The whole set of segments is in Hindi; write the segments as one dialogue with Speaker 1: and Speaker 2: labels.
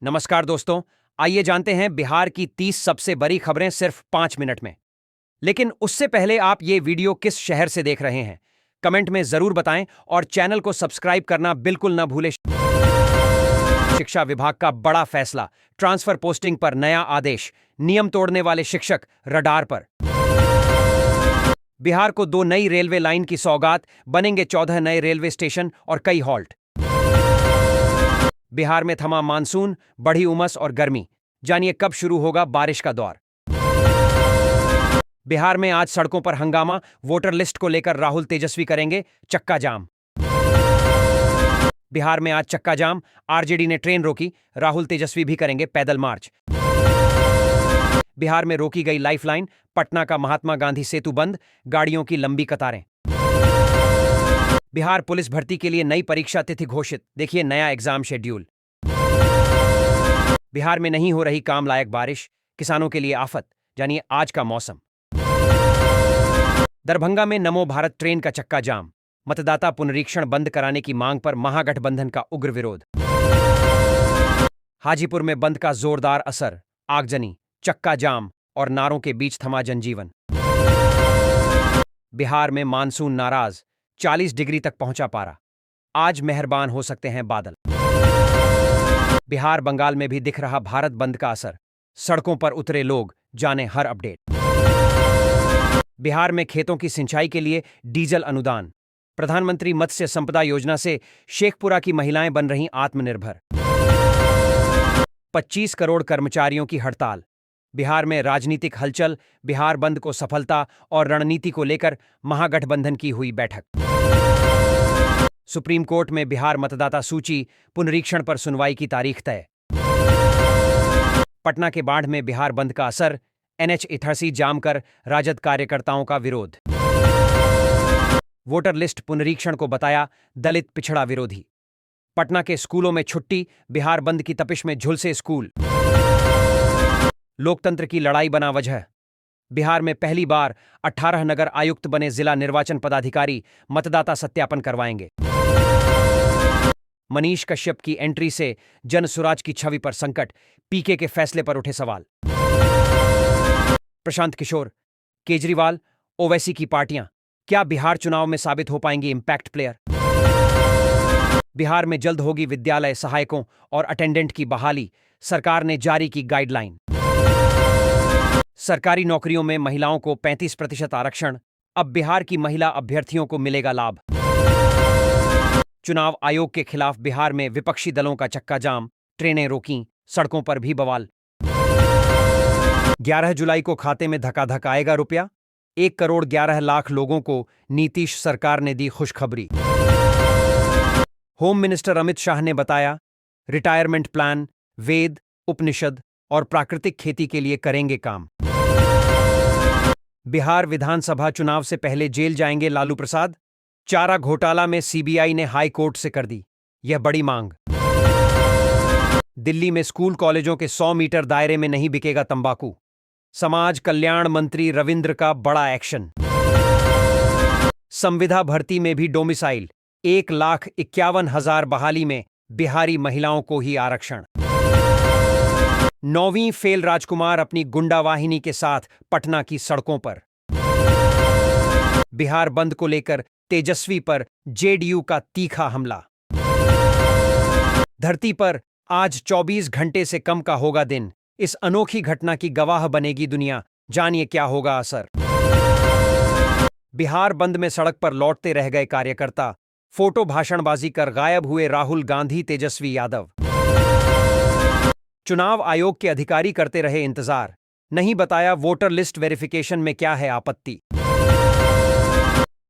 Speaker 1: नमस्कार दोस्तों, आइए जानते हैं बिहार की 30 सबसे बड़ी खबरें सिर्फ 5 मिनट में। लेकिन उससे पहले आप ये वीडियो किस शहर से देख रहे हैं, कमेंट में जरूर बताएं और चैनल को सब्सक्राइब करना बिल्कुल न भूलें। शिक्षा विभाग का बड़ा फैसला, ट्रांसफर पोस्टिंग पर नया आदेश, नियम तोड़ने वाले शिक्षक रडार पर। बिहार को 2 नई रेलवे लाइन की सौगात, बनेंगे 14 नए रेलवे स्टेशन और कई हॉल्ट। बिहार में थमा मानसून, बढ़ी उमस और गर्मी, जानिए कब शुरू होगा बारिश का दौर। बिहार में आज सड़कों पर हंगामा, वोटर लिस्ट को लेकर राहुल तेजस्वी करेंगे चक्का जाम। बिहार में आज चक्का जाम, आरजेडी ने ट्रेन रोकी, राहुल तेजस्वी भी करेंगे पैदल मार्च। बिहार में रोकी गई लाइफलाइन, पटना का महात्मा गांधी सेतु बंद, गाड़ियों की लंबी कतारें। बिहार पुलिस भर्ती के लिए नई परीक्षा तिथि घोषित, देखिए नया एग्जाम शेड्यूल। बिहार में नहीं हो रही काम लायक बारिश, किसानों के लिए आफत, जानिए आज का मौसम। दरभंगा में नमो भारत ट्रेन का चक्का जाम, मतदाता पुनरीक्षण बंद कराने की मांग पर महागठबंधन का उग्र विरोध। हाजीपुर में बंद का जोरदार असर, आगजनी, चक्का जाम और नारों के बीच थमा जनजीवन। बिहार में मानसून नाराज, 40 डिग्री तक पहुंचा पारा, आज मेहरबान हो सकते हैं बादल। बिहार बंगाल में भी दिख रहा भारत बंद का असर, सड़कों पर उतरे लोग, जाने हर अपडेट। बिहार में खेतों की सिंचाई के लिए डीजल अनुदान, प्रधानमंत्री मत्स्य संपदा योजना से शेखपुरा की महिलाएं बन रहीं आत्मनिर्भर। 25 करोड़ कर्मचारियों की हड़ताल, बिहार में राजनीतिक हलचल, बिहार बंद को सफलता और रणनीति को लेकर महागठबंधन की हुई बैठक। सुप्रीम कोर्ट में बिहार मतदाता सूची पुनरीक्षण पर सुनवाई की तारीख तय। पटना के बाढ़ में बिहार बंद का असर, NH 88 जाम कर राजद कार्यकर्ताओं का विरोध। वोटर लिस्ट पुनरीक्षण को बताया दलित पिछड़ा विरोधी। पटना के स्कूलों में छुट्टी, बिहार बंद की तपिश में झुलसे स्कूल। लोकतंत्र की लड़ाई बना वजह, बिहार में पहली बार 18 नगर आयुक्त बने जिला निर्वाचन पदाधिकारी, मतदाता सत्यापन करवाएंगे। मनीष कश्यप की एंट्री से जनसुराज की छवि पर संकट, पीके के फैसले पर उठे सवाल। प्रशांत किशोर, केजरीवाल, ओवैसी की पार्टियां क्या बिहार चुनाव में साबित हो पाएंगी इंपैक्ट प्लेयर? बिहार में जल्द होगी विद्यालय सहायकों और अटेंडेंट की बहाली, सरकार ने जारी की गाइडलाइन। सरकारी नौकरियों में महिलाओं को 35% आरक्षण, अब बिहार की महिला अभ्यर्थियों को मिलेगा लाभ। चुनाव आयोग के खिलाफ बिहार में विपक्षी दलों का चक्का जाम, ट्रेनें रोकीं, सड़कों पर भी बवाल। 11 जुलाई को खाते में धकाधक आएगा रुपया, 1 करोड़ 11 लाख लोगों को नीतीश सरकार ने दी खुशखबरी। होम मिनिस्टर अमित शाह ने बताया, रिटायरमेंट प्लान, वेद, उपनिषद और प्राकृतिक खेती के लिए करेंगे काम। बिहार विधानसभा चुनाव से पहले जेल जाएंगे लालू प्रसाद, चारा घोटाला में सीबीआई ने हाई कोर्ट से कर दी यह बड़ी मांग। दिल्ली में स्कूल कॉलेजों के 100 मीटर दायरे में नहीं बिकेगा तंबाकू, समाज कल्याण मंत्री रविंद्र का बड़ा एक्शन। संविदा भर्ती में भी डोमिसाइल, 1,51,000 बहाली में बिहारी महिलाओं को ही आरक्षण। 9वीं फेल राजकुमार अपनी गुंडावाहिनी के साथ पटना की सड़कों पर। बिहार बंद को लेकर तेजस्वी पर जेडीयू का तीखा हमला। धरती पर आज 24 घंटे से कम का होगा दिन, इस अनोखी घटना की गवाह बनेगी दुनिया, जानिए क्या होगा असर। बिहार बंद में सड़क पर लौटते रह गए कार्यकर्ता, फोटो भाषणबाजी कर गायब हुए राहुल गांधी तेजस्वी यादव। चुनाव आयोग के अधिकारी करते रहे इंतजार, नहीं बताया वोटर लिस्ट वेरिफिकेशन में क्या है आपत्ति।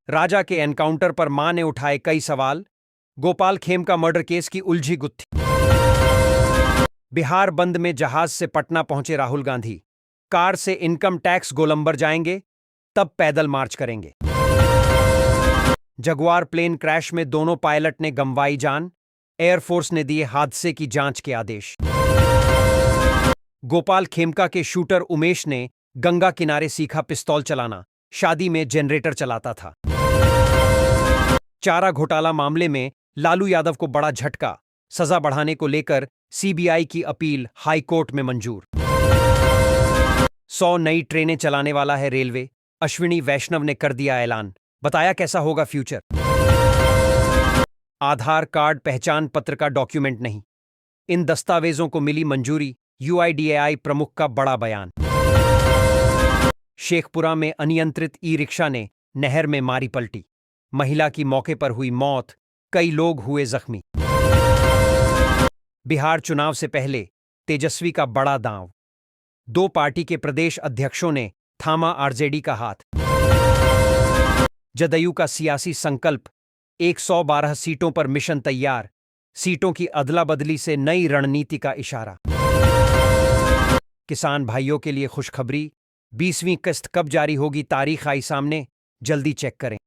Speaker 1: राजा के एनकाउंटर पर मां ने उठाए कई सवाल, गोपाल खेमका मर्डर केस की उलझी गुत्थी। बिहार बंद में जहाज से पटना पहुंचे राहुल गांधी, कार से इनकम टैक्स गोलंबर जाएंगे, तब पैदल मार्च करेंगे। जगुआर प्लेन क्रैश में दोनों पायलट ने गंवाई जान, एयरफोर्स ने दिए हादसे की जांच के आदेश। गोपाल खेमका के शूटर उमेश ने गंगा किनारे सीखा पिस्तौल चलाना, शादी में जनरेटर चलाता था। चारा घोटाला मामले में लालू यादव को बड़ा झटका, सजा बढ़ाने को लेकर सीबीआई की अपील हाई कोर्ट में मंजूर। 100 नई ट्रेनें चलाने वाला है रेलवे, अश्विनी वैष्णव ने कर दिया ऐलान। बताया कैसा होगा फ्यूचर। आधार कार्ड पहचान पत्र का डॉक्यूमेंट नहीं, इन दस्तावेजों को मिली मंजूरी, यूआईडीएआई प्रमुख का बड़ा बयान। शेखपुरा में अनियंत्रित ई रिक्शा ने नहर में मारी पलटी, महिला की मौके पर हुई मौत, कई लोग हुए जख्मी। बिहार चुनाव से पहले तेजस्वी का बड़ा दांव, 2 पार्टी के प्रदेश अध्यक्षों ने थामा आरजेडी का हाथ। जदयू का सियासी संकल्प, 112 सीटों पर मिशन तैयार, सीटों की अदला बदली से नई रणनीति का इशारा। किसान भाइयों के लिए खुशखबरी, 20वीं किस्त कब जारी होगी, तारीख आई सामने, जल्दी चेक करें।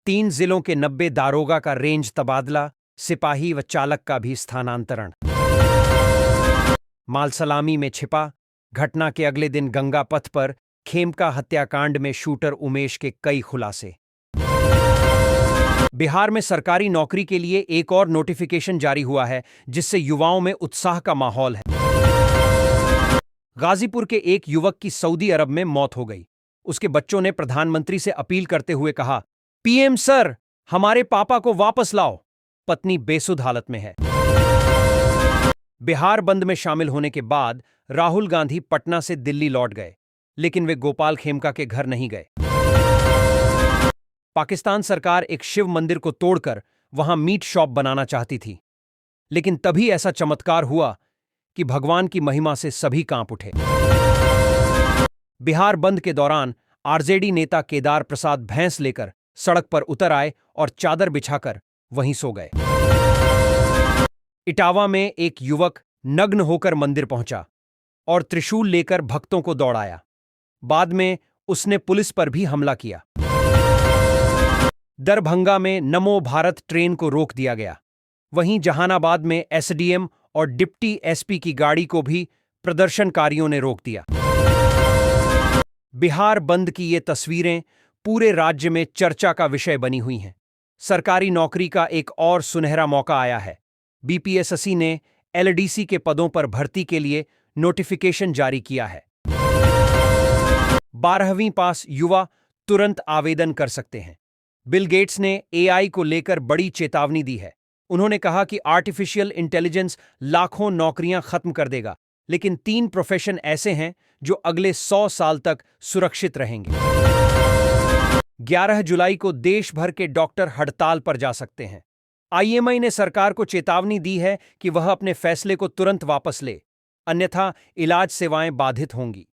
Speaker 1: 3 जिलों के 90 दारोगा का रेंज तबादला, सिपाही व चालक का भी स्थानांतरण। मालसलामी में छिपा, घटना के अगले दिन गंगा पथ पर खेमका हत्याकांड में शूटर उमेश के कई खुलासे। बिहार में सरकारी नौकरी के लिए एक और नोटिफिकेशन जारी हुआ है, जिससे युवाओं में उत्साह का माहौल है। गाजीपुर के एक युवक की सऊदी अरब में मौत हो गई। उसके बच्चों ने प्रधानमंत्री से अपील करते हुए कहा, पीएम सर, हमारे पापा को वापस लाओ। पत्नी बेसुध हालत में है। बिहार बंद में शामिल होने के बाद राहुल गांधी पटना से दिल्ली लौट गए, लेकिन वे गोपाल खेमका के घर नहीं गए। पाकिस्तान सरकार एक शिव मंदिर को तोड़कर वहां मीट शॉप बनाना चाहती थी, लेकिन तभी ऐसा चमत्कार हुआ कि भगवान की महिमा से सभी कांप उठे। बिहार बंद के दौरान आरजेडी नेता केदार प्रसाद भैंस लेकर सड़क पर उतर आए और चादर बिछाकर वहीं सो गए। इटावा में एक युवक नग्न होकर मंदिर पहुंचा और त्रिशूल लेकर भक्तों को दौड़ाया। बाद में उसने पुलिस पर भी हमला किया। दरभंगा में नमो भारत ट्रेन को रोक दिया गया। वहीं जहानाबाद में एसडीएम और डिप्टी एसपी की गाड़ी को भी प्रदर्शनकारियों ने रोक दिया। बिहार बंद की ये तस्वीरें पूरे राज्य में चर्चा का विषय बनी हुई हैं। सरकारी नौकरी का एक और सुनहरा मौका आया है। बीपीएससी ने एलडीसी के पदों पर भर्ती के लिए नोटिफिकेशन जारी किया है। 12वीं पास युवा तुरंत आवेदन कर सकते हैं। बिल गेट्स ने एआई को लेकर बड़ी चेतावनी दी है। उन्होंने कहा कि आर्टिफिशियल इंटेलिजेंस लाखों नौकरियां खत्म कर देगा, लेकिन 3 प्रोफेशन ऐसे हैं जो अगले 100 साल तक सुरक्षित रहेंगे। 11 जुलाई को देश भर के डॉक्टर हड़ताल पर जा सकते हैं। आईएमआई ने सरकार को चेतावनी दी है कि वह अपने फैसले को तुरंत वापस ले, अन्यथा इलाज सेवाएं बाधित होंगी।